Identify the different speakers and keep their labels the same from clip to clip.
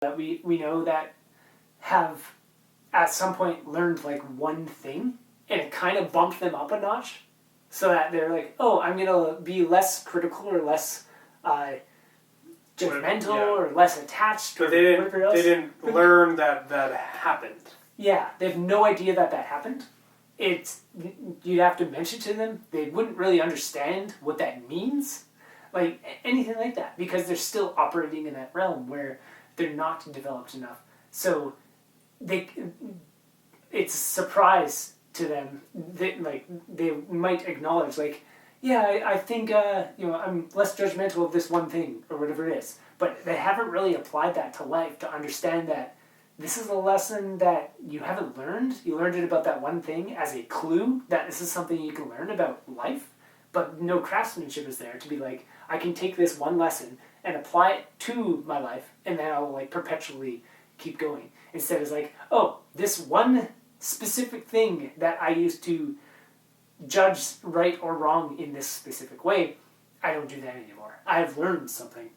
Speaker 1: that we know that have at some point learned like one thing, and it kind of bumped them up a notch, so that they're like, oh, I'm gonna be less critical or less judgmental or less attached.
Speaker 2: But
Speaker 1: or
Speaker 2: they
Speaker 1: whatever else.
Speaker 2: didn't learn that happened.
Speaker 1: Yeah, they have no idea that happened. It's you'd have to mention to them. They wouldn't really understand what that means, like anything like that, because they're still operating in that realm where they're not developed enough. So it's a surprise to them that like they might acknowledge like, yeah, I think I'm less judgmental of this one thing or whatever it is, but they haven't really applied that to life to understand that this is a lesson that you haven't learned. You learned it about that one thing as a clue that this is something you can learn about life, but no craftsmanship is there to be like, I can take this one lesson and apply it to my life, and then I'll like perpetually keep going. Instead, it's like, oh, this one specific thing that I used to judge right or wrong in this specific way, I don't do that anymore. I've learned something.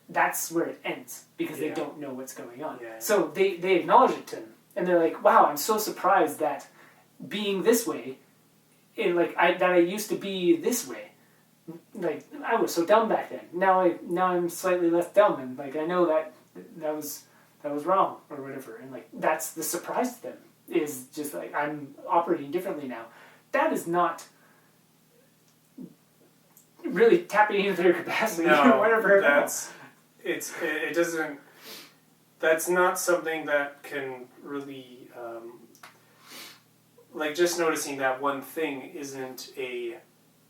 Speaker 1: That's where it ends, because they don't know what's going on.
Speaker 2: Yeah.
Speaker 1: So they acknowledge it to them, and they're like, wow, I'm so surprised that being this way, that I used to be this way. Like, I was so dumb back then. Now I'm slightly less dumb, and like I know that was wrong or whatever, and like that's the surprise to them, is just like I'm operating differently now. That is not really tapping into their capacity or whatever.
Speaker 2: It doesn't. That's not something that can really like just noticing that one thing isn't a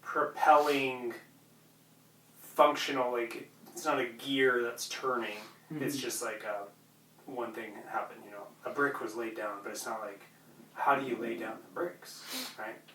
Speaker 2: propelling functional, like it's not a gear that's turning. Mm-hmm. It's just like one thing happened. A brick was laid down, but it's not like, how do you lay down the bricks, right?